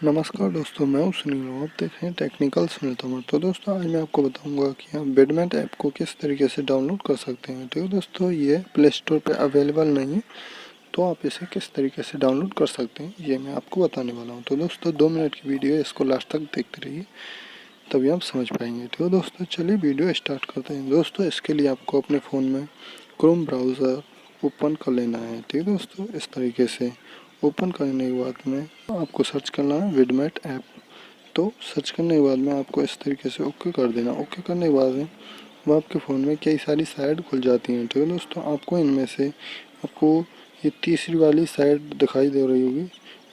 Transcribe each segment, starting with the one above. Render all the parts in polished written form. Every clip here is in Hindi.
नमस्कार दोस्तों, मैं हूं सुनील और आप देख रहे हैं टेक्निकल सुनील तोमर। तो दोस्तों आज मैं आपको बताऊंगा कि आप विडमेट ऐप को किस तरीके से डाउनलोड कर सकते हैं। तो दोस्तों ये प्ले स्टोर पे अवेलेबल नहीं है, तो आप इसे किस तरीके से डाउनलोड कर सकते हैं ये मैं आपको बताने वाला हूं। तो दोस्तों 2 मिनट की वीडियो है, इसको लास्ट तक देखते रहिए, तभी आप समझ पाएंगे। तो दोस्तों चलिए वीडियो स्टार्ट करते हैं। दोस्तों इसके लिए आपको अपने फ़ोन में क्रोम ब्राउज़र ओपन कर लेना है। ठीक है दोस्तों, इस तरीके से ओपन करने के बाद में आपको सर्च करना है विडमेट ऐप। तो सर्च करने के बाद में आपको इस तरीके से ओके कर देना। ओके करने के बाद में वो आपके फ़ोन में कई सारी साइट खुल जाती हैं। ठीक है दोस्तों, आपको इनमें से आपको ये तीसरी वाली साइट दिखाई दे रही होगी,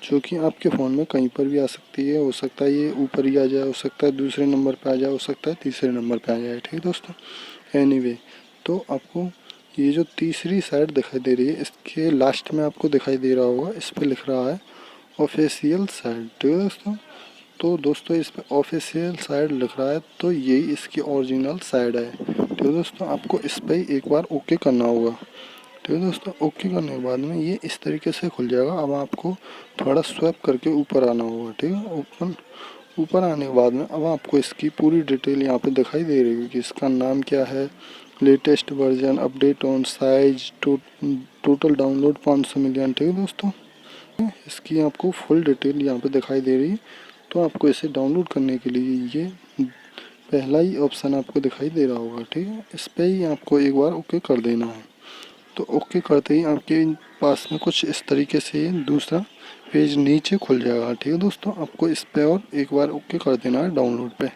जो कि आपके फ़ोन में कहीं पर भी आ सकती है। हो सकता है ये ऊपर ही आ जाए, हो सकता है दूसरे नंबर पे आ जाए, हो सकता है तीसरे नंबर पे आ जाए। ठीक है दोस्तों, एनीवे तो आपको ये जो तीसरी साइट दिखाई दे रही है, इसके लास्ट में आपको दिखाई दे रहा होगा, इस पर लिख रहा है ऑफिशियल साइट। ठीक है दोस्तों, तो दोस्तों इस पर ऑफिशियल साइट लिख रहा है, तो यही इसकी ओरिजिनल साइट है। ठीक है दोस्तों, आपको इस पर एक बार ओके करना होगा। ठीक है दोस्तों, ओके करने के बाद में ये इस तरीके से खुल जाएगा। अब आपको थोड़ा स्वैप करके ऊपर आना होगा। ठीक है, ऊपर आने के बाद में अब आपको इसकी पूरी डिटेल यहाँ पे दिखाई दे रही है कि इसका नाम क्या है, latest version, update on size, total download 500 million. ठीक है दोस्तों, इसकी आपको फुल डिटेल यहाँ पे दिखाई दे रही है। तो आपको इसे डाउनलोड करने के लिए ये पहला ही ऑप्शन आपको दिखाई दे रहा होगा। ठीक है, इस पर ही आपको एक बार ओके कर देना है। तो ओके करते ही आपके पास में कुछ इस तरीके से दूसरा पेज नीचे खुल जाएगा। ठीक है दोस्तों, आपको इस पर और एक बार ओके कर देना है डाउनलोड पे।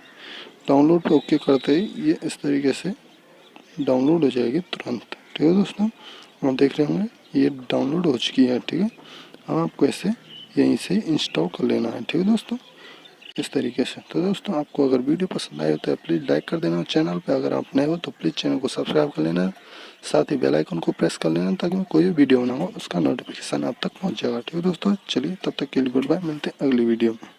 डाउनलोड पे ओके करते ही ये इस तरीके से डाउनलोड हो जाएगी तुरंत। ठीक है दोस्तों, आप देख रहे होंगे ये डाउनलोड हो चुकी है। ठीक है, अब आपको इसे यहीं से इंस्टॉल कर लेना है। ठीक है दोस्तों, इस तरीके से। तो दोस्तों आपको अगर वीडियो पसंद आए तो प्लीज़ लाइक कर देना। चैनल पे अगर आप नए हो तो प्लीज़ चैनल को सब्सक्राइब कर लेना, साथ ही बेल आइकन को प्रेस कर लेना, ताकि मैं कोई भी वीडियो बनाऊँ उसका नोटिफिकेशन आप तक पहुँच जाएगा। ठीक है दोस्तों, चलिए तब तक के लिए गुड बाय, मिलते हैं अगली वीडियो में।